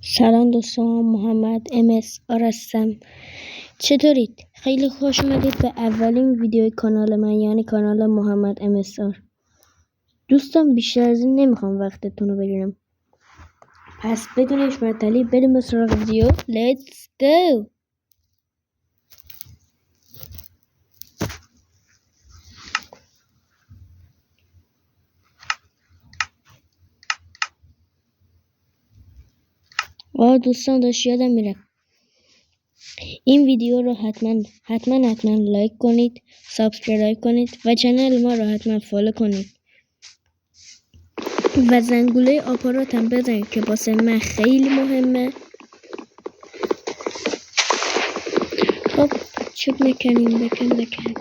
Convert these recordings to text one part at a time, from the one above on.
سلام دوستان، محمد MSR هستم. چطورید؟ خیلی خوش اومدید به اولین ویدیوی کانال من، یعنی کانال محمد MSR. دوستان بیشتر از این نمیخوام وقتتون رو بگیرم، پس بدون هیچ معطلی بریم به سراغ ویدیو. Let's go. دوستان داشت یادم میره این ویدیو رو حتما لایک کنید، سابسکرایب کنید و چنل ما رو حتما فالو کنید و زنگوله آپارات هم بزنید که واسه من خیلی مهمه. خب چوب میکنیم، بکن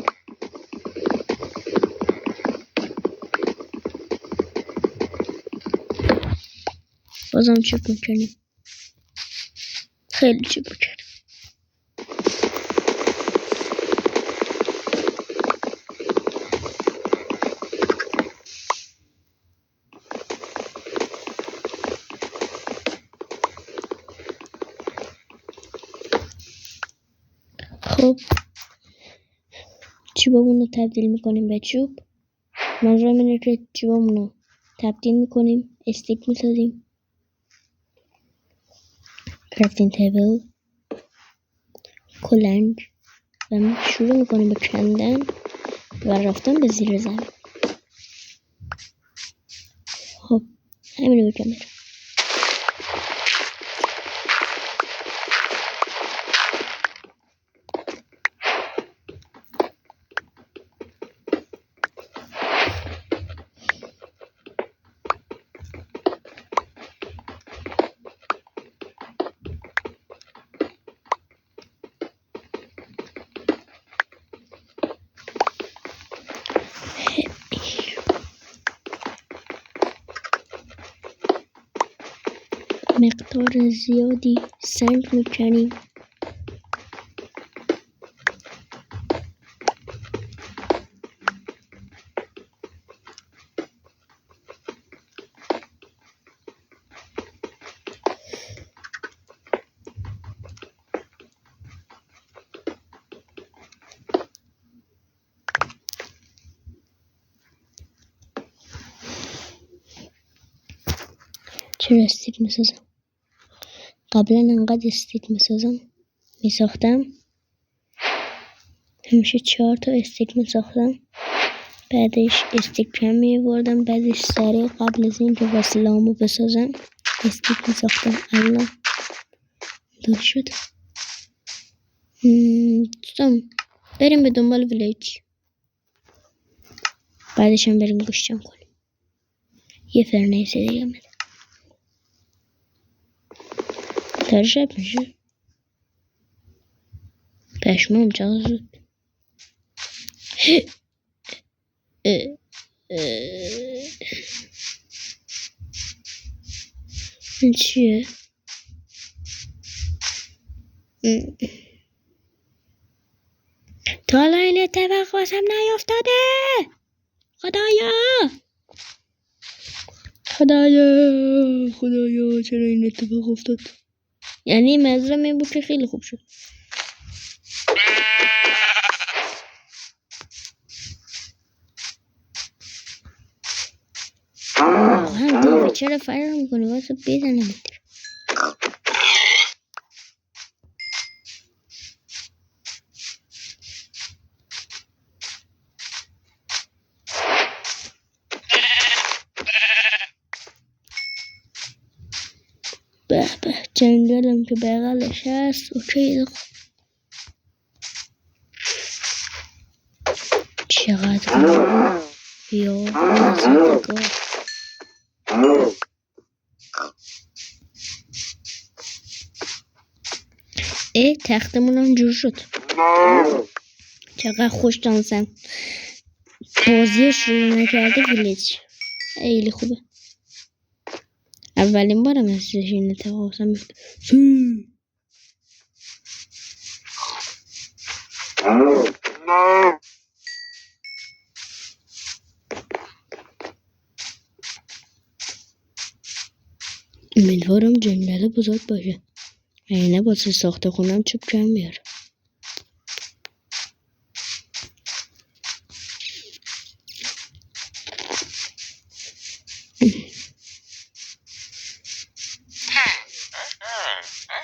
بازم چوب میکنیم، خیلی چوب میکنیم. خب چوبمون رو تبدیل میکنیم به چوب. منظورم اینه که چوبمون رو تبدیل میکنیم، استیک میسازیم، کرافتینگ تیبل، کلنگ و شروع میکنیم به کندن و رفتن به زیر زمین. خب همین رو بکنیم. مقدار زیادی سنگ میکنیم. چرا استیک میسازم؟ قبلا انقدر استیک میساختم همیشه 4 تا استیک میساختم، بعدش استیک کم میبردم، بعدش سریع قبل از این که وصله‌امو بسازم استیک میساختم. الان دور شد. دوستان بریم به دنبال ویلیج، بعدش هم بریم گوشتم کنیم. یه فرنیس دیگه میده تا شب میشه. پشمام چقدر زود. این چیه؟ تا الان این اتفاق واسم نیفتاده. خدایا چرا این اتفاق افتاد؟ یعنی منظورم این بود که خیلی خوب شد. دیگه چرا فرار میکنی؟ واسه بزنم. به جنگلم که بغلش هست. اوکی چقدر یا تختمون هم جور شد. چقدر خوش دانسم بازی شروع نکرده ویلیج. خیلی خوبه. اولین بارم هستش این اتفاق میفته. امیدوارم جنگل بزرگ باشه. اینه واسه ساخته خونم چوب کم بیار.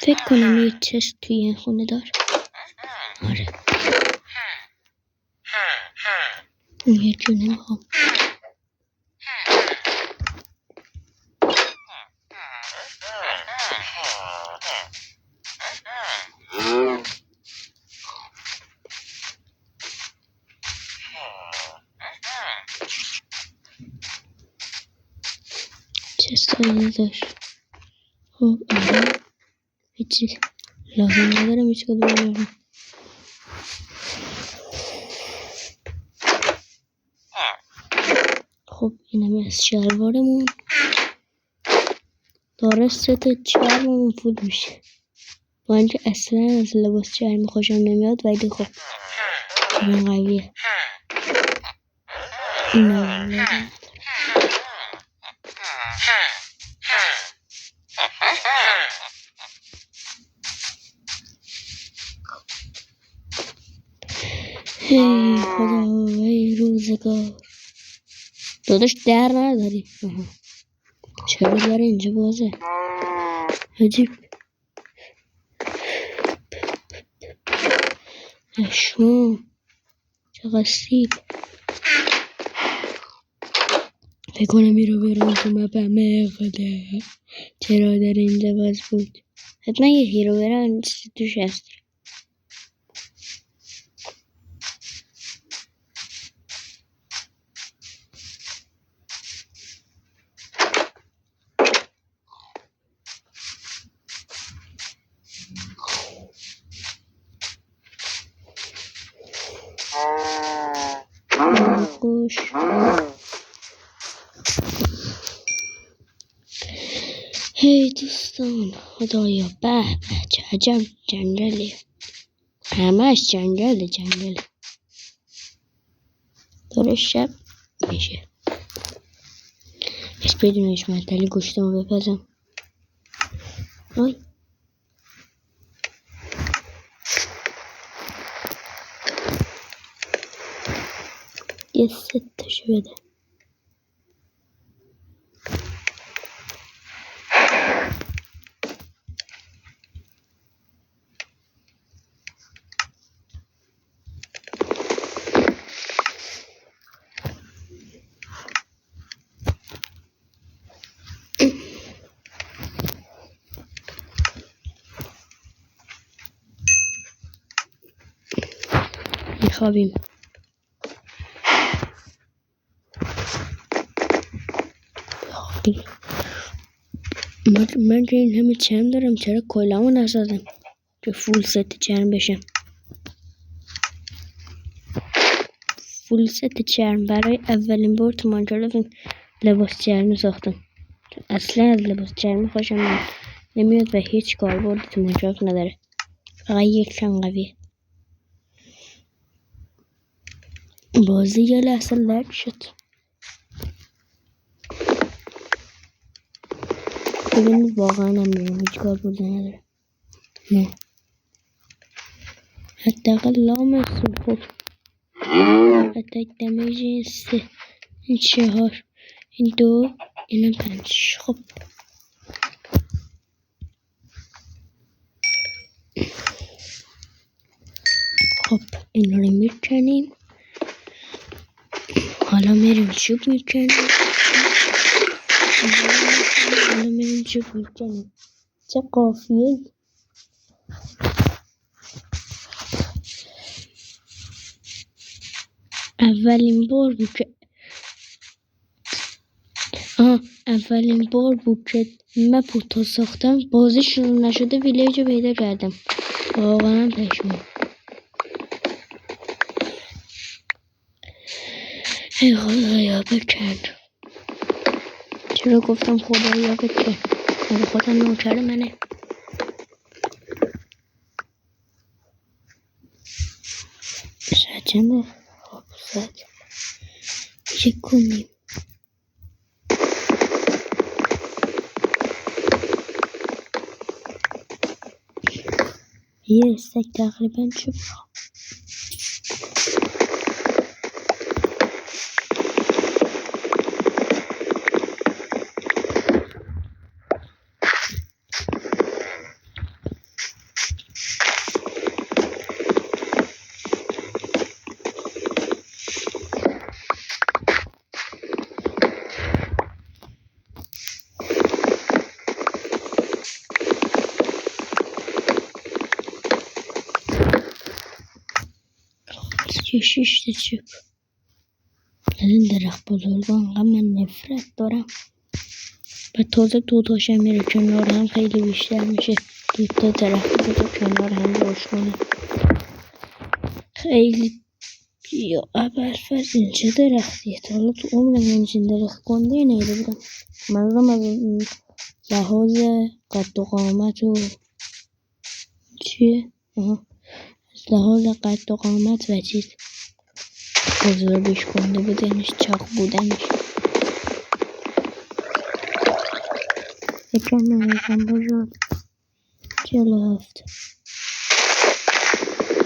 فکر کنم یه چشم توی این خونه دار. آره اون یه جو نمیخوام. چه سایه داشت. خب آره هیچی لازم ندارم هیچ کدوم بیارم. خب اینم از شلوارمون. داره 3 تا چرممون فول میشه. با اینکه اصلا از لباس چرمی خوشم نمیاد ولی خب چرم قویه. اینم لازم. هی خدا ای روزگار. داداش در نداری. چرا در اینجا بازه؟ عجیب. اشمام چقدر سیب. فکر کنم میرو برم تو مپمه. خدا چرا در اینجا باز بود؟ حتما یه هیرو برم چیزی توش هست. خوش هی دوستان خدایا به چه عجب جنگلیه. همش جنگله. داره شب میشه. بس بدونش معطلی گوشتمو بپزم. آی یه 3 تاشو بده. میخوابیم. من که این همه چرم دارم چرا کلامو نسازم که فول ست چرم بشم. فول ست چرم برای اولین بار تو ماینکرافت لباس چرمی ساختم. اصلا از لباس چرمی خوشم نمیاد و هیچ کاربردی تو ماینکرافت نداره. فقط یک کم قویه. بازی یه لحظه لگ شد. ببین واقعا نمیدونم هیچ کاربردی نداره. نه حداقل لامصون. خب اتک دمیج این 3 این 4 این 2 اینم 5. خب این رو میکنیم. حالا میریم چوب میکنیم. چه قافیه. اولین بار بود که مپو ساختم بازی شروع نشده ویلیج رو پیدا کردم. واقعا پشمام. ای خدایا بکن. چرا گفتم خدایا بکن؟ مگه خودم نوکر منه؟ ساعت چنده؟ خب ساعت 1:30. یه استک تقریبا چوب. یه 6 تا چوب. از این درخت بزرگا انقدر من نفرت دارم. و تازه دوتاش هم میره کنار هم خیلی بیشتر میشه. دوتا درخت دوتا کنار هم روش کنه. خیلی یا ابرفز این چه درختیه؟ تا حالا تو عمرم همچین درخت گنده نیده بودم. منظورم از لحاظ قد و قامت و چیه؟ از لحاظ قد و قامت و چیز بزرگش گنده بودنش، چاق بودنش. یکم نمیدم بزرگ 47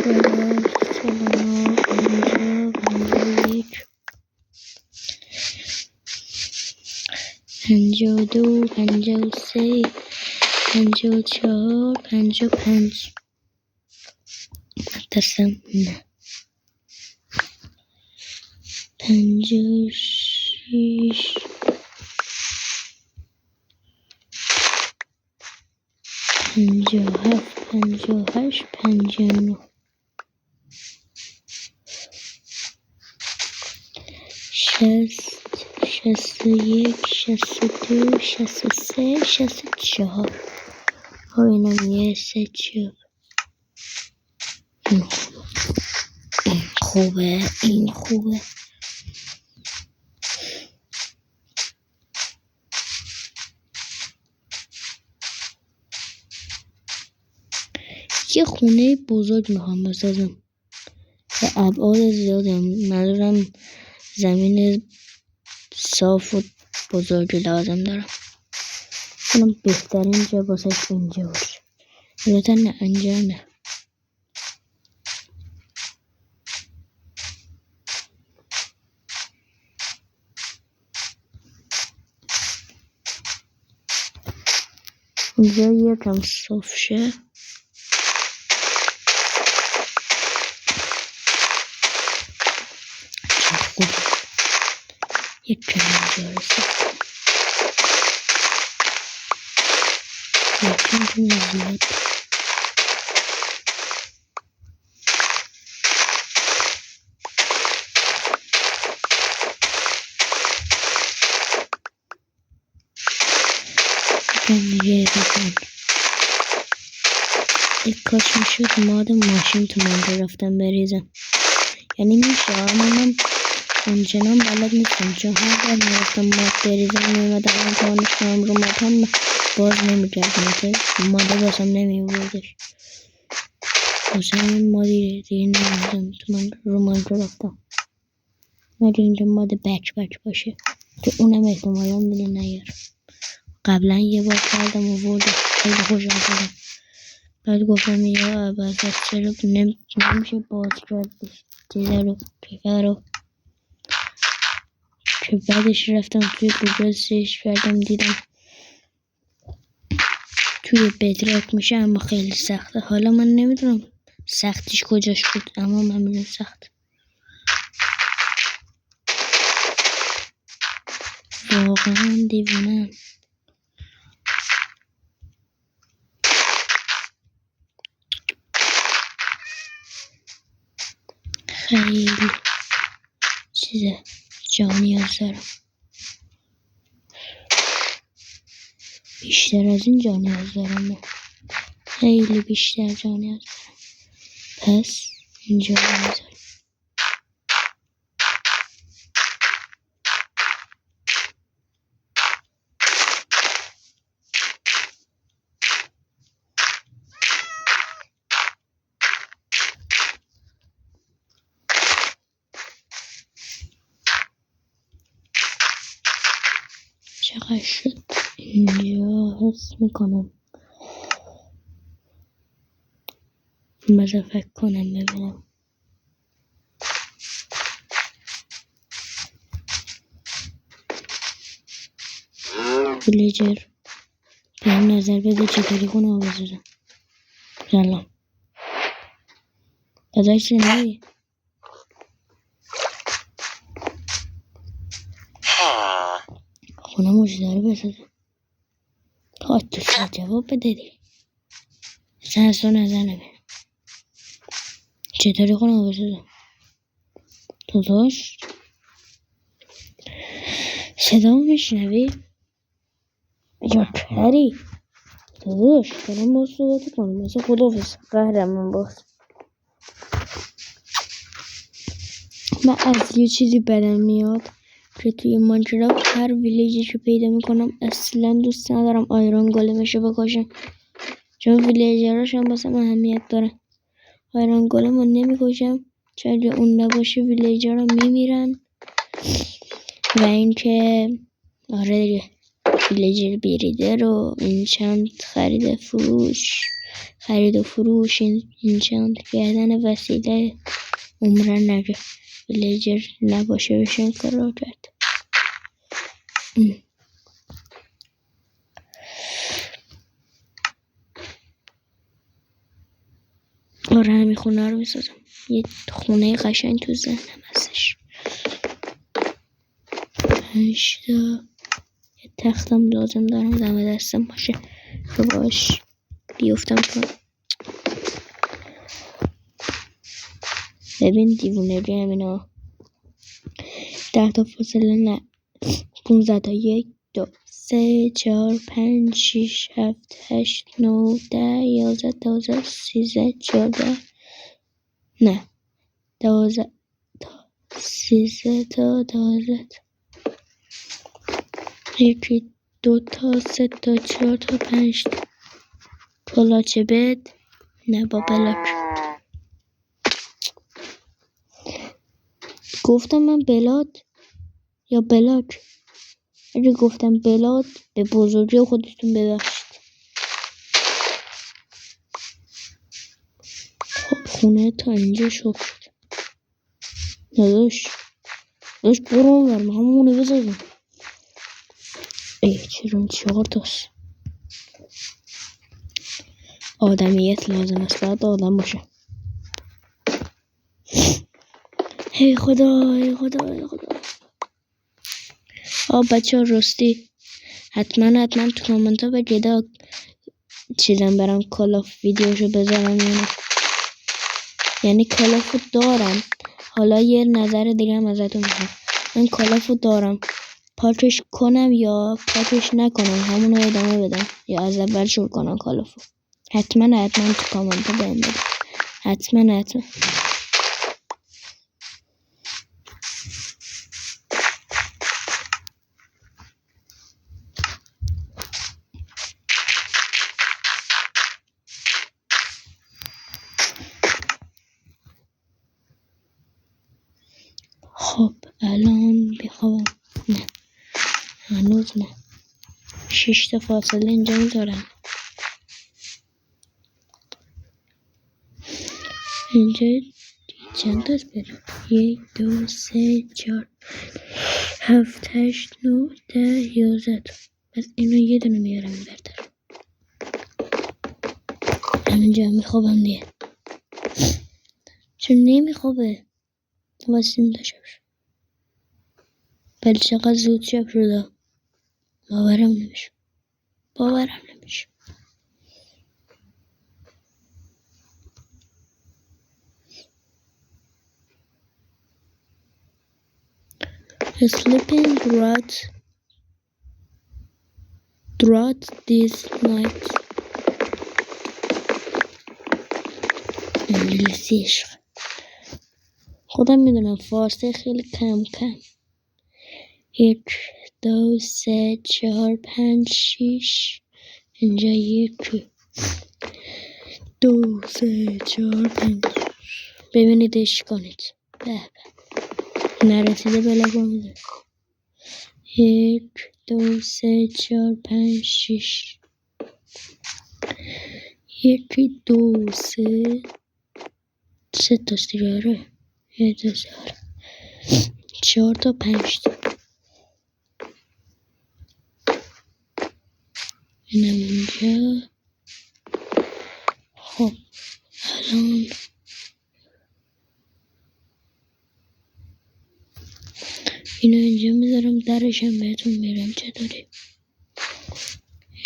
49 50 51 52 53 54 55 دستم نه 56 57 58 59 60 61 62 63 64 ها اینم یه سه چوب. این خوبه این خوبه. یه خونه بزرگ میخوام بسازم به ابعاد زیاده. منظورم زمین صاف و بزرگ لازم دارم. اونم بهترین جا واسه اینجا باشه. البته نه اینجا نه. اینجا یکم صاف شه. یک کلم اینجا رسید. یکم تو نزید. دیگه بکنم. یک کاش میشد ماد ماشین تو منجا رفتم بریزم. یعنی میشه اما من اونچنان بلد نیستم، چون هر بار میرفتم ماد بریزم میمدم امتحانش کنم رو مادم باز نمیگردم. ماده باسم نمیبودش. واسه همین مادی دیگه نمیدم تو من رو منجا رفتم. مگه اینجا ماد بچ باشه که اونم احتمالا دیگه نیار. قبلا یه بار کردم و بردم خیلی خوشم شدم. بعد گفتم یا اول چرا نمیشه باز کرد دیده رو پیکر رو که بعدش رفتم توی گوگل سرچ کردم دیدم توی بدراک میشه اما خیلی سخته. حالا من نمیدونم سختیش کجاش بود اما من میدونم سخت. واقعا دیوانم. خیلی چیزه جا نیاز دارم. بیشتر از این جا نیاز دارم. خیلی بیشتر جا نیاز دارم. پس اینجا بذارم. چقدر شد اینجا حس میکنم بذار فکر کنم ببینم. ویلیجر به هم نظر بده چطوری خونه ها بسازم. سلام بذار چنهی خونه مجدره بسازم. تو جواب بده دی سنس رو نظر نبینم چطوری خونه ها بسازم. تو داشت صدا میشنوی یا پری داداش دارم با صحبت کنم مثل خداحافظ قهرمان باز. من از یه چیزی بدم میاد که توی ماینکرافت هر ویلیجی که پیدا میکنم اصلا دوست ندارم آیرون گولمشو بکشم چون ویلیجراش هم واسه من اهمیت داره. آیرون گولم رو نمیکشم چون اگه اون نباشه ویلیجر رو میمیرن و اینکه آره دیگه ویلیجر بریدر و اینچنت خرید و فروش اینچنت کردن وسیله عمرن نگه ویلیجر نباشه بشن کار را کرد. آره همین خونه رو میسازم. یه خونه قشنگ تو ذهنم هستش. 5 تا یه تختم لازم دارم دم دستم باشه که باش بیفتم تو. ببین دیوونه بیم اینا 10 تا فاصله نه 15 تا 1 2 3 4 5 6 7 8 9 10 11 12 13 14 نه 12 تا 13 تا 12 یکی 2 تا 3 تا 4 تا 5 تا کلاچه بد نه با بلاک گفتم من بلاد یا بلاک. اگه گفتم بلاد به بزرگی خودتون ببخشید. خب خونه تا اینجا شد. نداشت برو اونور ما همونه بزازم. چرا 4 تاست. آدمیت لازم است باید آدم باشه. هی خدا بچه ها راستی حتما تو کامنت ها بگید چیزم برم کالاف ویدیوشو بذارم یعنی کالافو دارم. حالا یه نظر دیگه هم ازتون میخوام. من کالافو دارم پاکش کنم یا پاکش نکنم همونو ادامه بدم یا از اول شروع کنم کالافو. حتما تو کامنت ها بهم بگید. حتما خب الان بخوابم. نه هنوز نه 6 تا فاصله اینجا میذارم. اینجا چند تا بریم 1 2 3 4 7 8 9 10 11 بس اینو یه دونه میارم این برتر. همینجا میخوابم دیگه چون نمیخوابه واسه این شب شد. ولی چقدر زود شب شده باورم نمیشه. Sleeping throughout this night. انگلیسی عشق خودم میدونم فارسی خیلی کم 1 2 3 4 5 6 اینجا 1 2 3 4 5 ببینید عشق کنید. نرسیده بلاک میده 1 2 3 4 5 6 1 2 3 3 تا دیگه. 1000 4 تا 5 تا اینم اینجا. خب الان اینو اینجا میذارم، درشم بهتون میرم چطوری.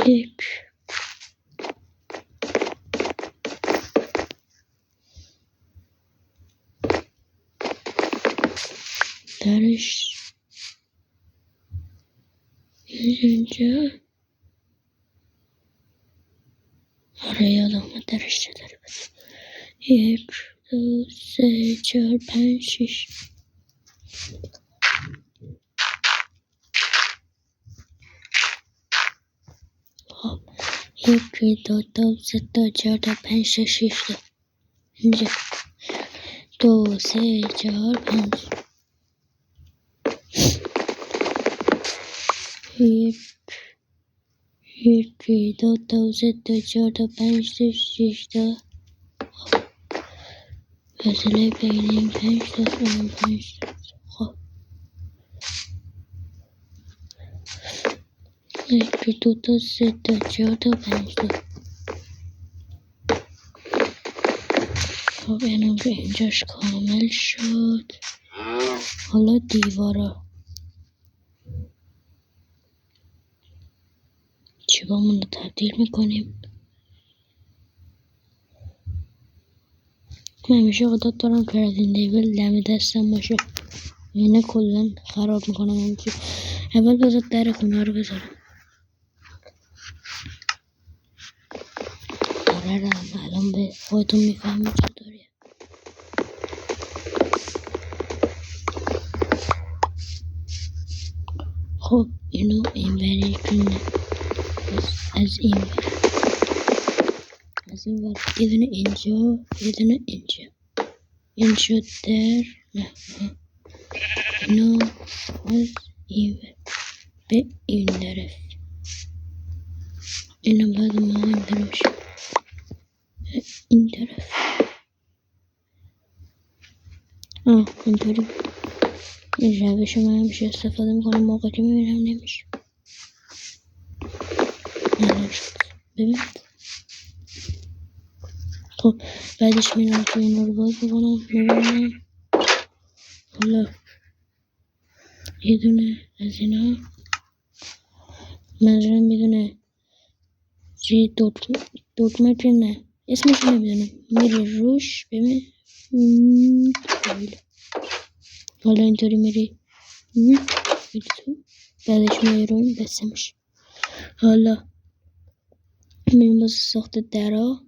1 درش اینجا. آره یادم اومد درش چطوری بود. 1 2 3 4 5 6. خب 1 2 3 4 5 6 اینجا. 2 3 4 5. 1 2 3 4 5 6 تا. فاصله بین این 5 تا و 5 تا. خب 1 2 3 4 5 تا. خب اینم که اینجاش کامل شد. حالا دیوارا چیبامون رو تبدیل میکنیم. من همیشه عادت دارم که از این دیول دم دستم باشه، اینه کلن خراب میکنم همچی. اول بذار در خونه رو بذارم. آره الان به خودتون میفهمید چطوریه. خب اینو این وری کنه. از این ور یه دونه اینجا، یه دونه اینجا. این شد در. نه اینو از این ور به این طرف. اینو باید ما این طرف این طرف. اینطوری این روش من همیشه استفاده میکنم موقع که میبینم نمیشه. ببین خب بعدش میرم که اینا رو باز بکنم میبینم. حالا یه دونه از اینا منظورم میدونه چی دکمه که نه اسمش نمیدونم میری روش. ببین حالا اینطوری میری تو بعدش میری رو این بسته میشه. حالا میریم بازه ساخت درا.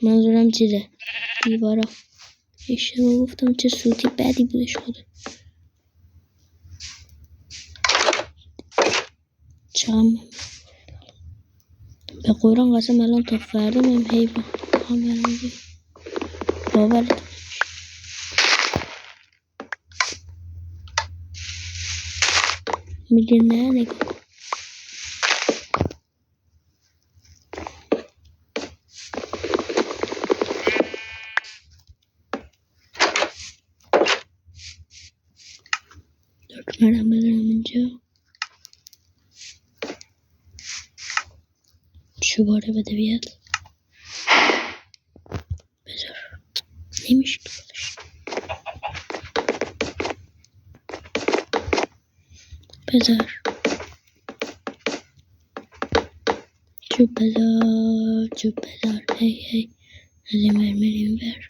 منظورم چیزه دیوارا. اشتباه گفتم چه صوتی بدی بودش خدا. چم به قرآن قسم الان تا فردا میم حیفم هم برمونی باورت میگه نه نگاه کن. دکمرم بذارم اینجا. چوباره بده بیاد. بذار نمیشه دوبارش. بذار چوب بذار هی از این مرمریم بر.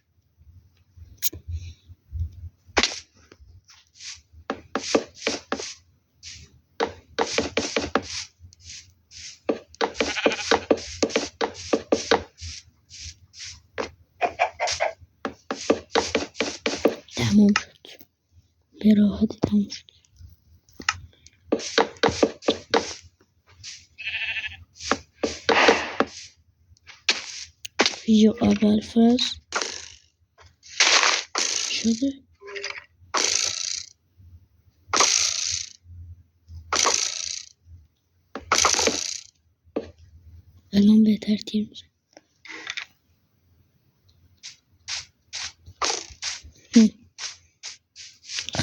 تمام شد به راحتی تمام شد. ویدیو اول فاز شده. الان بهتر تیر میزن.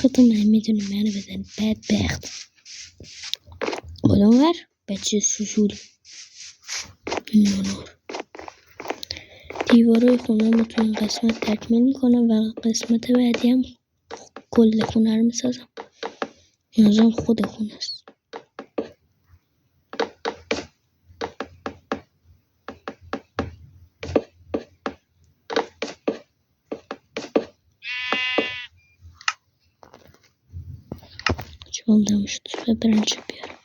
خودتون من میدونیم منو بزن بدبخت. بلون ور بچه سوسول نونور. دیوارای خونه رو تو این قسمت تکمیل میکنم و قسمت بعدی هم کل خونه رو میسازم. نیازم خود خونه است. چون دم شد برن چه بیارم.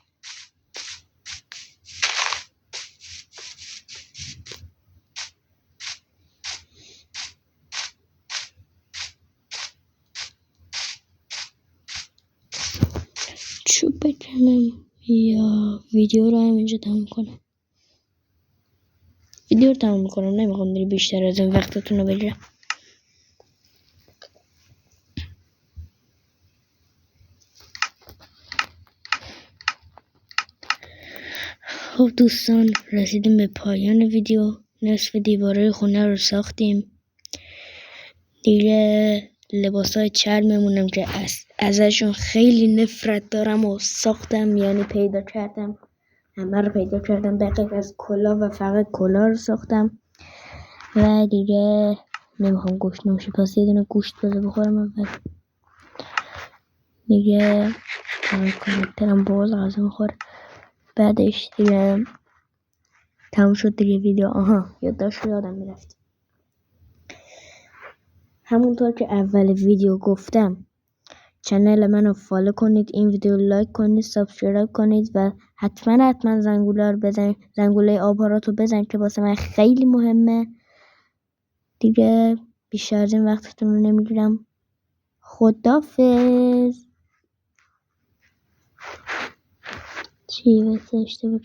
چوب بکنم یا ویدیو رو همینجا تموم کنم. ویدیو رو تموم کنم، نمیخوام دیگه بیشتر از این وقتتون رو بگیرم. خب دوستان، رسیدیم به پایان ویدیو. نصف دیواره خونه رو ساختیم. دیگه لباسای چرممونم که ازشون خیلی نفرت دارم و ساختم، یعنی پیدا کردم، همه رو پیدا کردم به غیر از کلاه و فقط کلاه رو ساختم و دیگه نمیخوام گوشت نمیشه، پس یه دونه گوشت بذار بخورم اول. دیگه کانکترم باز غذا میخوره. بعدش دیگه تموم شد دیگه ویدیو. یادم میرفت. همونطور که اول ویدیو گفتم چنل منو فالو کنید، این ویدیو لایک کنید، سابسکرایب کنید و حتما زنگوله رو بزنید، زنگوله آبارات رو بزنید که واسه من خیلی مهمه. دیگه بیشتر از این وقتتون رو نمیگیرم. خدافظ. چی واسه اشتباه